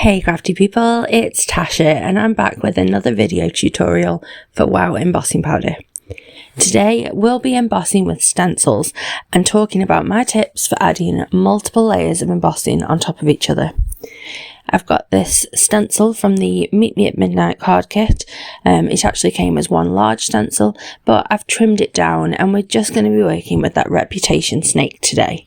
Hey crafty people, it's Tasha and I'm back with another video tutorial for WOW Embossing Powder. Today we'll be embossing with stencils and talking about my tips for adding multiple layers of embossing on top of each other. I've got this stencil from the Meet Me at Midnight card kit. It actually came as one large stencil, but I've trimmed it down and we're just going to be working with that Reputation snake today.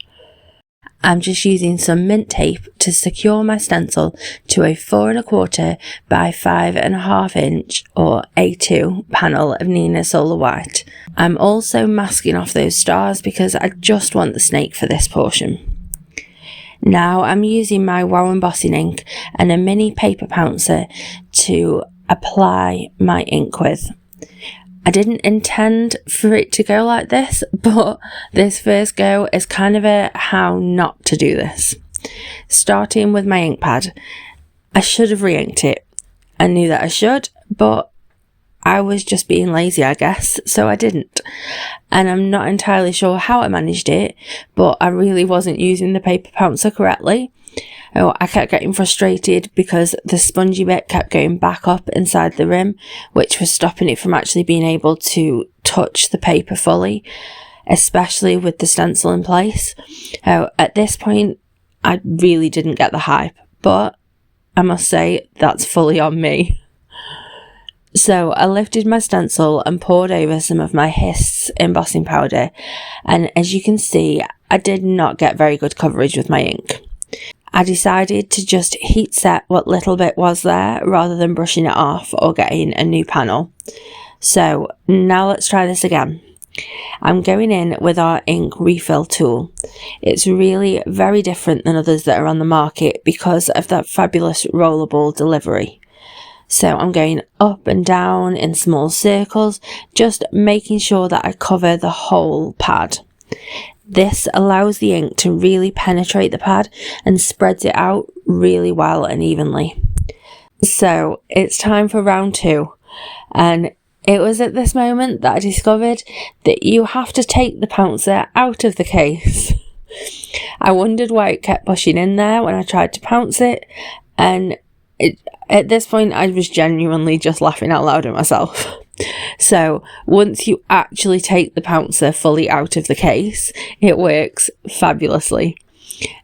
I'm just using some mint tape to secure my stencil to a 4 1/4 by 5.5 inch or A2 panel of Neenah Solar White. I'm also masking off those stars because I just want the snake for this portion. Now I'm using my WOW Embossing ink and a mini paper pouncer to apply my ink with. I didn't intend for it to go like this, but this first go is kind of a how not to do this. Starting with my ink pad, I should have re-inked it. I knew that I should, but I was just being lazy, I guess, so I didn't. And I'm not entirely sure how I managed it, but I really wasn't using the paper pouncer correctly. I kept getting frustrated because the spongy bit kept going back up inside the rim, which was stopping it from actually being able to touch the paper fully, especially with the stencil in place. At this point, I really didn't get the hype, but I must say that's fully on me. So I lifted my stencil and poured over some of my Hissss embossing powder, and as you can see, I did not get very good coverage with my ink. I decided to just heat set what little bit was there rather than brushing it off or getting a new panel. So now let's try this again. I'm going in with our ink refill tool. It's really very different than others that are on the market because of that fabulous rollable delivery. So I'm going up and down in small circles, just making sure that I cover the whole pad. This allows the ink to really penetrate the pad and spreads it out really well and evenly. So it's time for round 2, and it was at this moment that I discovered that you have to take the pouncer out of the case. I wondered why it kept pushing in there when I tried to pounce it, and at this point I was genuinely just laughing out loud at myself. So once you actually take the pouncer fully out of the case, it works fabulously.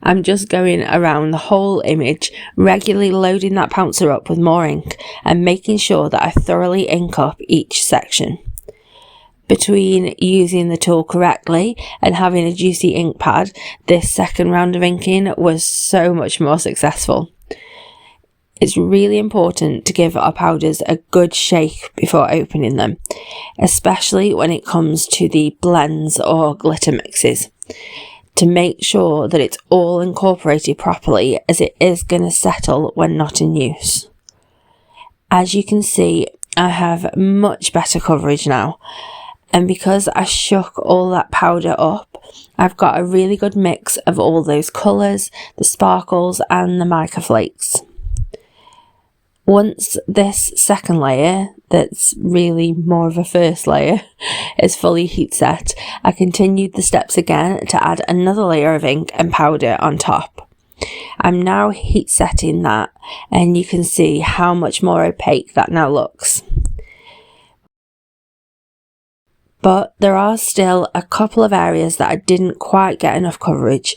I'm just going around the whole image, regularly loading that pouncer up with more ink and making sure that I thoroughly ink up each section. Between using the tool correctly and having a juicy ink pad, this second round of inking was so much more successful. It's really important to give our powders a good shake before opening them, especially when it comes to the blends or glitter mixes, to make sure that it's all incorporated properly, as it is going to settle when not in use. As you can see, I have much better coverage now, and because I shook all that powder up, I've got a really good mix of all those colours, the sparkles and the mica flakes. Once this second layer, that's really more of a first layer, is fully heat set, I continued the steps again to add another layer of ink and powder on top. I'm now heat setting that, and you can see how much more opaque that now looks. But there are still a couple of areas that I didn't quite get enough coverage.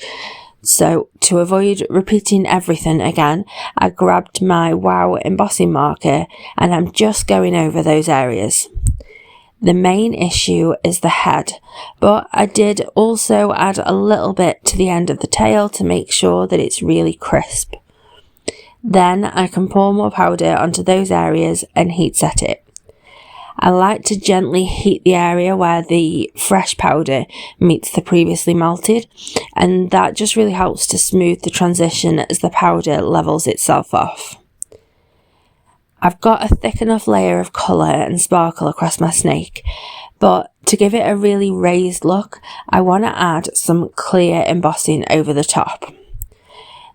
So to avoid repeating everything again, I grabbed my WOW embossing marker and I'm just going over those areas. The main issue is the head, but I did also add a little bit to the end of the tail to make sure that it's really crisp. Then I can pour more powder onto those areas and heat set it. I like to gently heat the area where the fresh powder meets the previously melted, and that just really helps to smooth the transition as the powder levels itself off. I've got a thick enough layer of colour and sparkle across my snake, but to give it a really raised look, I want to add some clear embossing over the top.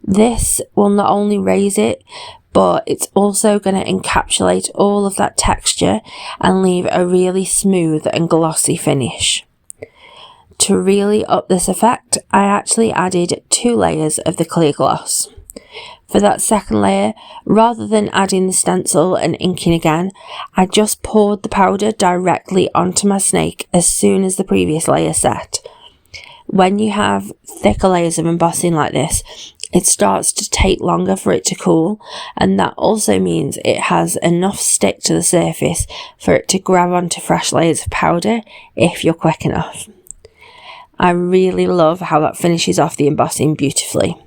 This will not only raise it, but it's also going to encapsulate all of that texture and leave a really smooth and glossy finish. To really up this effect, I actually added 2 layers of the clear gloss. For that second layer, rather than adding the stencil and inking again, I just poured the powder directly onto my snake as soon as the previous layer set. When you have thicker layers of embossing like this, it starts to take longer for it to cool, and that also means it has enough stick to the surface for it to grab onto fresh layers of powder if you're quick enough. I really love how that finishes off the embossing beautifully.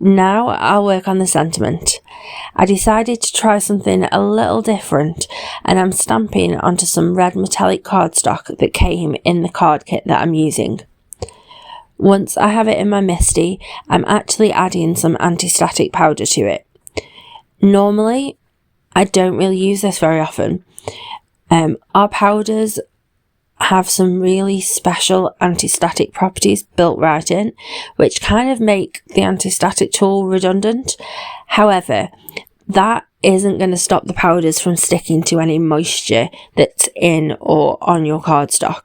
Now I'll work on the sentiment. I decided to try something a little different, and I'm stamping onto some red metallic cardstock that came in the card kit that I'm using. Once I have it in my Misty, I'm actually adding some anti-static powder to it. Normally, I don't really use this very often. Our powders have some really special anti-static properties built right in, which kind of make the anti-static tool redundant. However, that isn't going to stop the powders from sticking to any moisture that's in or on your cardstock.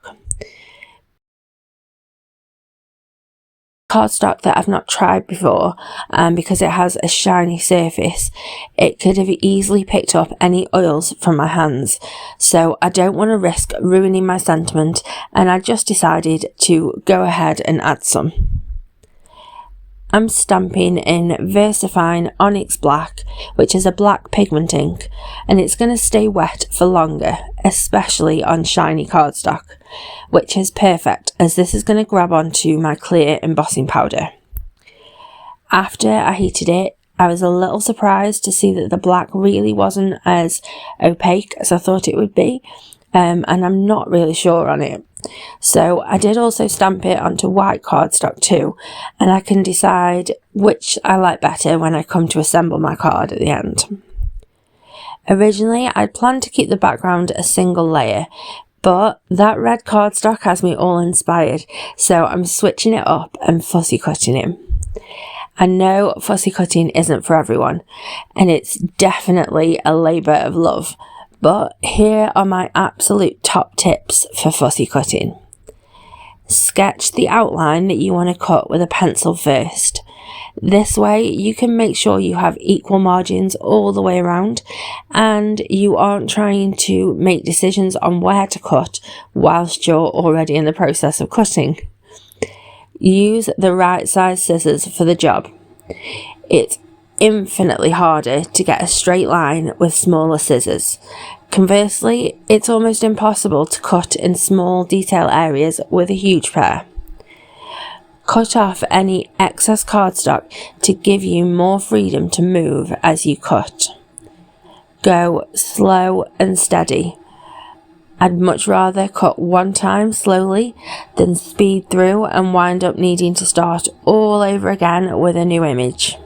Cardstock that I've not tried before, and because it has a shiny surface, it could have easily picked up any oils from my hands, so I don't want to risk ruining my sentiment, and I just decided to go ahead and add some. I'm stamping in VersaFine Onyx Black, which is a black pigment ink, and it's going to stay wet for longer, especially on shiny cardstock, which is perfect as this is going to grab onto my clear embossing powder. After I heated it, I was a little surprised to see that the black really wasn't as opaque as I thought it would be, and I'm not really sure on it. So I did also stamp it onto white cardstock too, and I can decide which I like better when I come to assemble my card at the end. Originally, I'd planned to keep the background a single layer, but that red cardstock has me all inspired, so I'm switching it up and fussy cutting it. I know fussy cutting isn't for everyone, and it's definitely a labour of love, but here are my absolute top tips for fussy cutting. Sketch the outline that you want to cut with a pencil first. This way you can make sure you have equal margins all the way around, and you aren't trying to make decisions on where to cut whilst you're already in the process of cutting. Use the right size scissors for the job. It's infinitely harder to get a straight line with smaller scissors. Conversely, it's almost impossible to cut in small detail areas with a huge pair. Cut off any excess cardstock to give you more freedom to move as you cut. Go slow and steady. I'd much rather cut one time slowly than speed through and wind up needing to start all over again with a new image.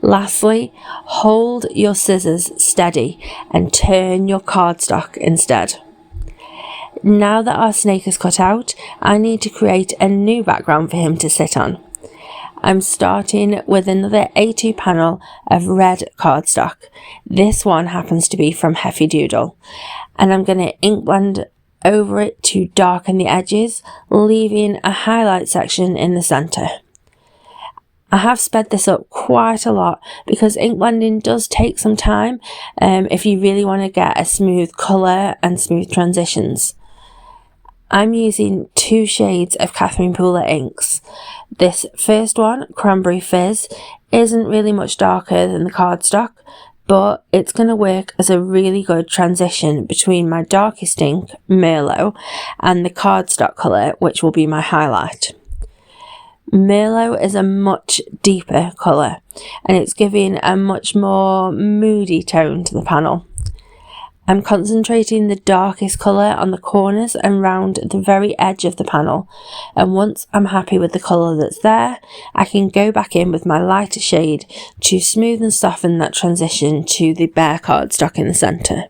Lastly, hold your scissors steady and turn your cardstock instead. Now that our snake is cut out, I need to create a new background for him to sit on. I'm starting with another A2 panel of red cardstock. This one happens to be from Heffy Doodle, and I'm going to ink blend over it to darken the edges, leaving a highlight section in the centre. I have sped this up quite a lot because ink blending does take some time if you really want to get a smooth colour and smooth transitions. I'm using 2 shades of Catherine Pooler inks. This first one, Cranberry Fizz, isn't really much darker than the cardstock, but it's going to work as a really good transition between my darkest ink, Merlot, and the cardstock colour, which will be my highlight. Merlot is a much deeper colour, and it's giving a much more moody tone to the panel. I'm concentrating the darkest colour on the corners and round the very edge of the panel, and once I'm happy with the colour that's there, I can go back in with my lighter shade to smooth and soften that transition to the bare cardstock in the centre.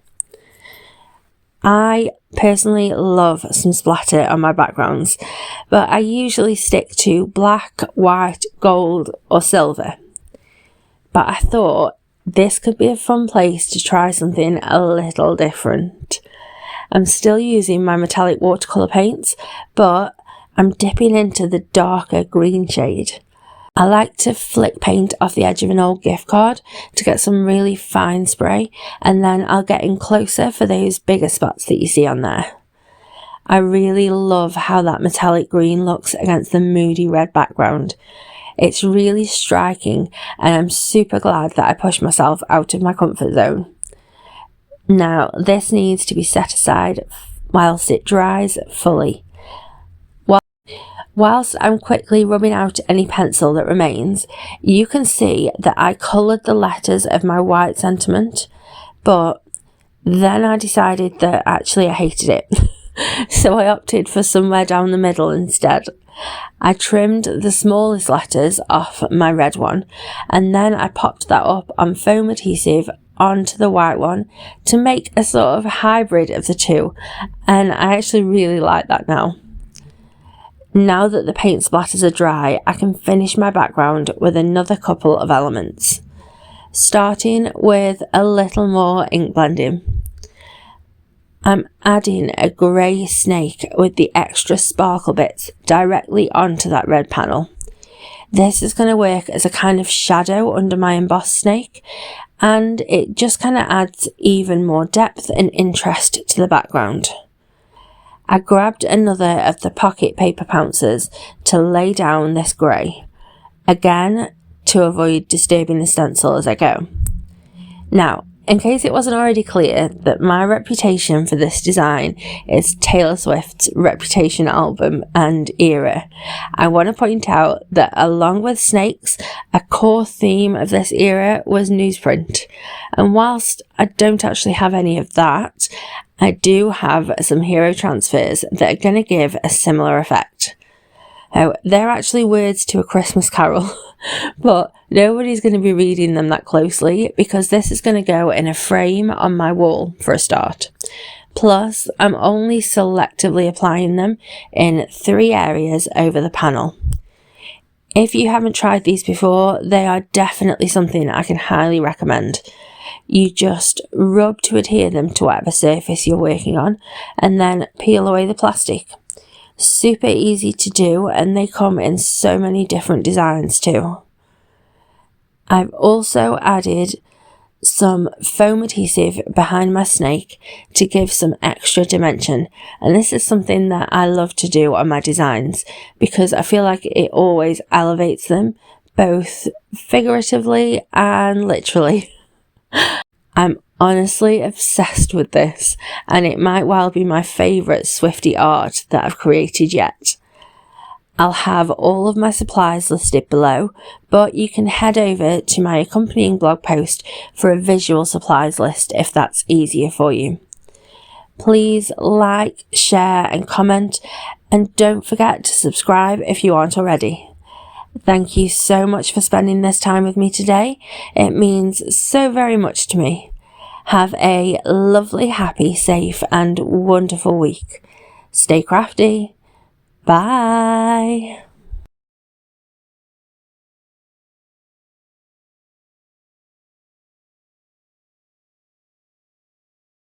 I personally love some splatter on my backgrounds, but I usually stick to black, white, gold or silver. But I thought this could be a fun place to try something a little different. I'm still using my metallic watercolour paints, but I'm dipping into the darker green shade. I like to flick paint off the edge of an old gift card to get some really fine spray, and then I'll get in closer for those bigger spots that you see on there. I really love how that metallic green looks against the moody red background. It's really striking, and I'm super glad that I pushed myself out of my comfort zone. Now, this needs to be set aside whilst it dries fully. Whilst I'm quickly rubbing out any pencil that remains, you can see that I coloured the letters of my white sentiment, but then I decided that actually I hated it, so I opted for somewhere down the middle instead. I trimmed the smallest letters off my red one, and then I popped that up on foam adhesive onto the white one to make a sort of hybrid of the two, and I actually really like that now. Now that the paint splatters are dry, I can finish my background with another couple of elements, starting with a little more ink blending. I'm adding a grey snake with the extra sparkle bits directly onto that red panel. This is going to work as a kind of shadow under my embossed snake, and it just kind of adds even more depth and interest to the background. I grabbed another of the pocket paper Pouncers to lay down this grey, again to avoid disturbing the stencil as I go. Now, in case it wasn't already clear that my reputation for this design is Taylor Swift's Reputation album and era, I want to point out that along with snakes, a core theme of this era was newsprint. And whilst I don't actually have any of that, I do have some hero transfers that are going to give a similar effect. Now, they're actually words to a Christmas carol, but nobody's going to be reading them that closely because this is going to go in a frame on my wall for a start. Plus, I'm only selectively applying them in 3 areas over the panel. If you haven't tried these before, they are definitely something I can highly recommend. You just rub to adhere them to whatever surface you're working on and then peel away the plastic. Super easy to do, and they come in so many different designs too. I've also added some foam adhesive behind my snake to give some extra dimension, and this is something that I love to do on my designs because I feel like it always elevates them, both figuratively and literally. I'm honestly obsessed with this, and it might well be my favourite Swiftie art that I've created yet. I'll have all of my supplies listed below, but you can head over to my accompanying blog post for a visual supplies list if that's easier for you. Please like, share and comment, and don't forget to subscribe if you aren't already. Thank you so much for spending this time with me today. It means so very much to me. Have a lovely, happy, safe and wonderful week. Stay crafty. Bye.